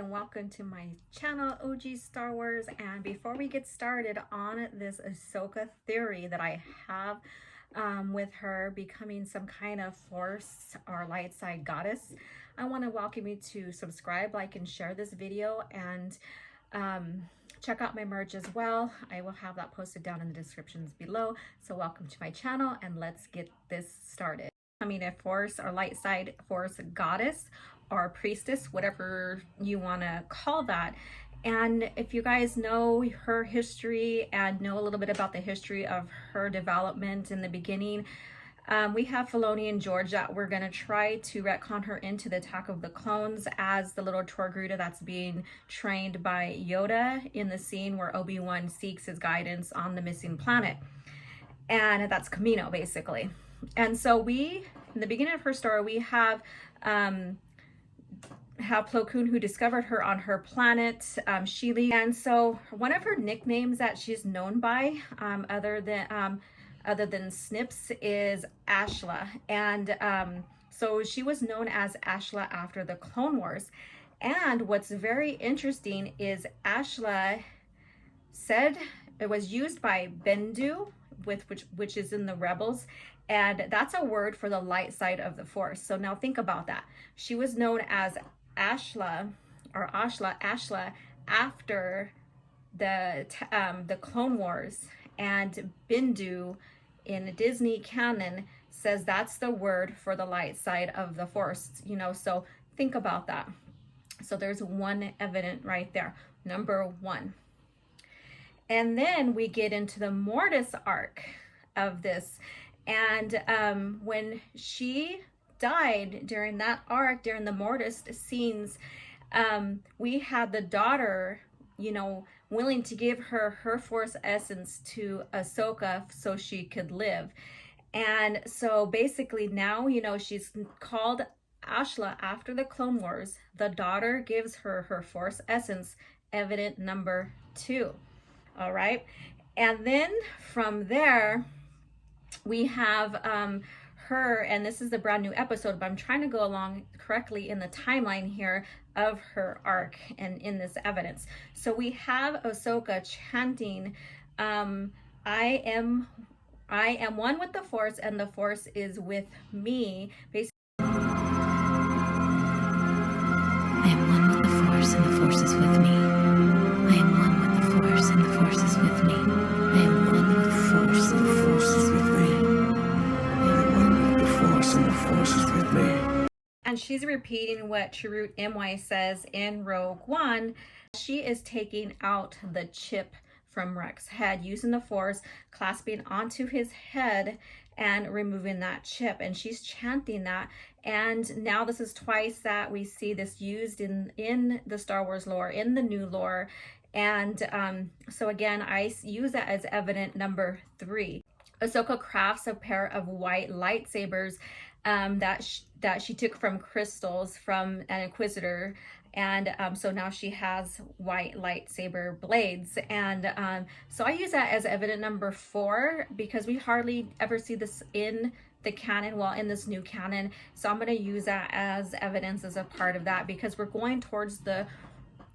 and welcome to my channel, OG Star Wars. And before we get started on this Ahsoka theory that I have with her becoming some kind of force or light side goddess, I want to welcome you to subscribe, like, and share this video, and check out my merch as well. I will have that posted down in the descriptions below. So welcome to my channel, and let's get this started. Becoming a force or light side force goddess or priestess, whatever you want to call that. And if you guys know her history and know a little bit about the history of her development in the beginning, we have Filoni and George that we're going to try to retcon her into the Attack of the Clones as the little Torgruta that's being trained by Yoda in the scene where Obi-Wan seeks his guidance on the missing planet. And that's Camino, basically. And so we, in the beginning of her story, we have Plo Koon, who discovered her on her planet, Sheely. And so one of her nicknames that she's known by, other than Snips, is Ashla. And so she was known as Ashla after the Clone Wars. And what's very interesting is Ashla said it was used by Bendu, which is in the Rebels, and that's a word for the light side of the Force. So now think about that. She was known as Ashla after the Clone Wars, and Bindu in Disney canon says that's the word for the light side of the Force, you know, so think about that. So there's one evident right there, number one. And then we get into the Mortis arc of this. And when she died during that arc, during the Mortis scenes, we had the daughter, you know, willing to give her Force essence to Ahsoka so she could live. And so basically now, you know, she's called Ashla after the Clone Wars. The daughter gives her Force essence, evident number 2. All right. And then from there, we have her, and this is a brand new episode, but I'm trying to go along correctly in the timeline here of her arc and in this evidence. So we have Ahsoka chanting, I am one with the Force, and the Force is with me. Basically, I am one with the Force, and the Force is with me. I am one with the Force, and the Force is with me. I am one with the Force, and the Force is with me. I am one with the Force, and the Force is with me. and she's repeating what Chirrut Imwe says in Rogue One. She is taking out the chip from Rex's head, using the Force, clasping onto his head and removing that chip. And she's chanting that. And now this is twice that we see this used in the Star Wars lore, in the new lore. And so again, I use that as evident number 3. Ahsoka crafts a pair of white lightsabers that she took from crystals from an Inquisitor. And so now she has white lightsaber blades. And so I use that as evident number 4 because we hardly ever see this in the canon, well, in this new canon. So I'm going to use that as evidence as a part of that, because we're going towards the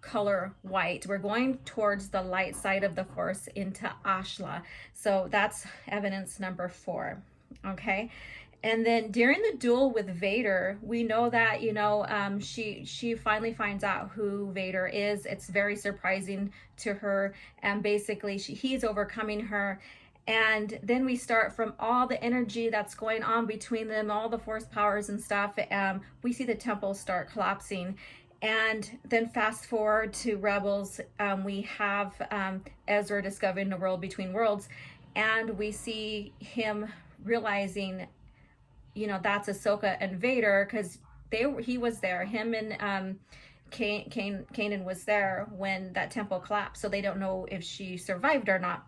color white. We're going towards the light side of the Force into Ashla. So that's evidence number 4. Okay. And then during the duel with Vader, we know that, you know, she finally finds out who Vader is. It's very surprising to her. And basically he's overcoming her. And then we start from all the energy that's going on between them, all the Force powers and stuff. We see the temple start collapsing. And then fast forward to Rebels, we have Ezra discovering the world between worlds, and we see him realizing, you know, that's Ahsoka and Vader, because he was there. Him and Kanan was there when that temple collapsed, so they don't know if she survived or not.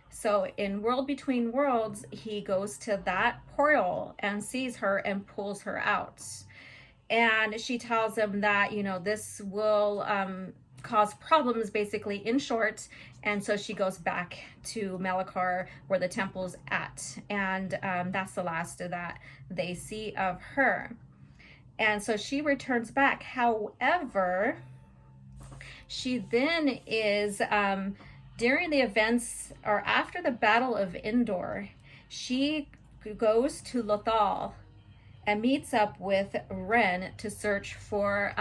So in World Between Worlds, he goes to that portal and sees her and pulls her out. And she tells him that, you know, this will cause problems, basically, in short. And so she goes back to Malachar, where the temple's at. And that's the last of that they see of her. And so she returns back. However, She then is, during the events or after the Battle of Endor, she goes to Lothal and meets up with Ren to search for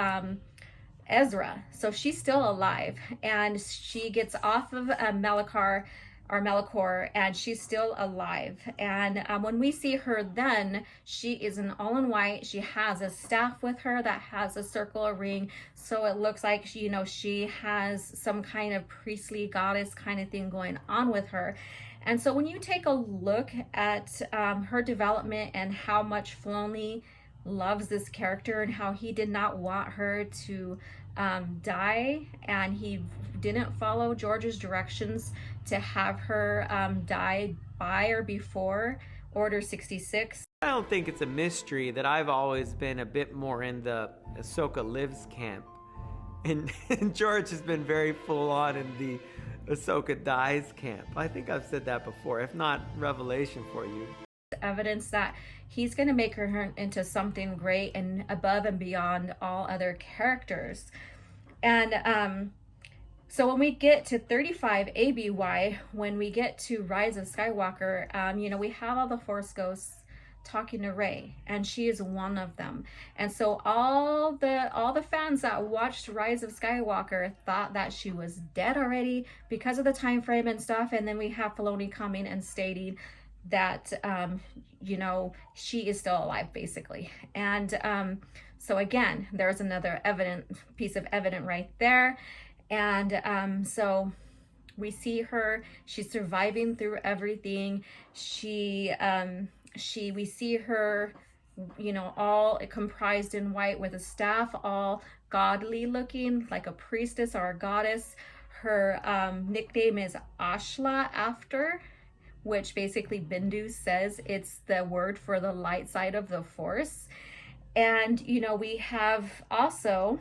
Ezra. So she's still alive, and she gets off of Melkor, and she's still alive. And when we see her then, she is in all in white. She has a staff with her that has a circle, a ring. So it looks like she has some kind of priestly goddess kind of thing going on with her. And so when you take a look at her development and how much Filoni loves this character and how he did not want her to die, and he didn't follow George's directions to have her die by or before Order 66. I don't think it's a mystery that I've always been a bit more in the Ahsoka lives camp. And George has been very full on in the Ahsoka dies camp. I think I've said that before, if not revelation for you. Evidence that he's going to make her into something great and above and beyond all other characters. And so when we get to 35 ABY, when we get to Rise of Skywalker, we have all the Force ghosts talking to Rey, and she is one of them. And so all the fans that watched Rise of Skywalker thought that she was dead already because of the time frame and stuff. And then we have Filoni coming and stating that she is still alive, basically. And so again, there's another piece of evidence right there. And so we see her, she's surviving through everything. We see her, all comprised in white with a staff, all godly looking, like a priestess or a goddess. Her nickname is Ashla after, which basically Bindu says it's the word for the light side of the Force. And, we have also,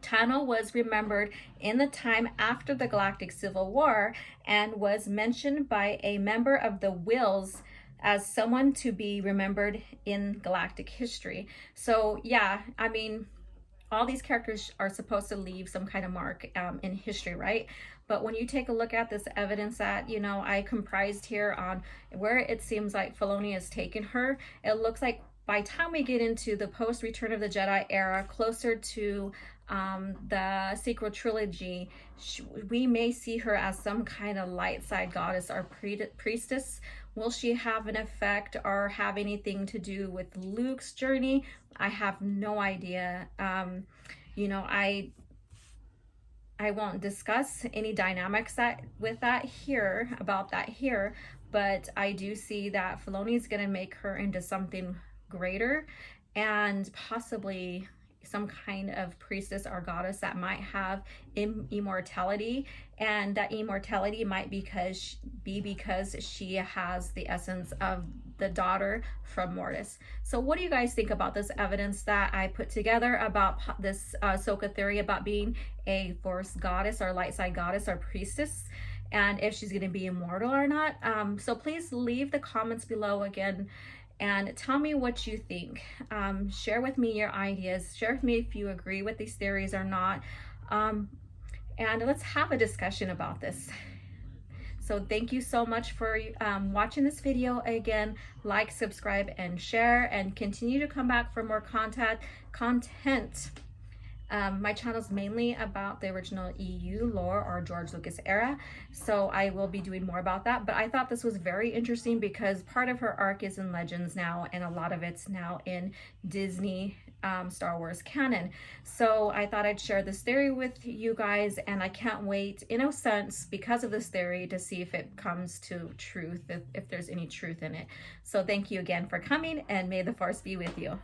Tano was remembered in the time after the Galactic Civil War and was mentioned by a member of the Wills as someone to be remembered in galactic history. So yeah, all these characters are supposed to leave some kind of mark in history, right? But when you take a look at this evidence that, I comprised here on where it seems like Filoni has taken her, it looks like by the time we get into the post-Return of the Jedi era, closer to the sequel trilogy, we may see her as some kind of light side goddess or priestess. Will she have an effect or have anything to do with Luke's journey? I have no idea. I won't discuss any dynamics about that here, but I do see that Filoni is going to make her into something greater and possibly some kind of priestess or goddess that might have immortality, and that immortality might be because she has the essence of the daughter from Mortis. So what do you guys think about this evidence that I put together about this Ahsoka theory about being a Force goddess or light side goddess or priestess, and if she's going to be immortal or not? So please leave the comments below again and tell me what you think. Share with me your ideas. Share with me if you agree with these theories or not. And let's have a discussion about this. So thank you so much for watching this video. Again, like, subscribe, and share, and continue to come back for more content. My channel is mainly about the original EU lore or George Lucas era, so I will be doing more about that. But I thought this was very interesting because part of her arc is in Legends now, and a lot of it's now in Disney Star Wars canon. So I thought I'd share this theory with you guys, and I can't wait, in a sense, because of this theory, to see if it comes to truth, if there's any truth in it. So thank you again for coming, and may the Force be with you.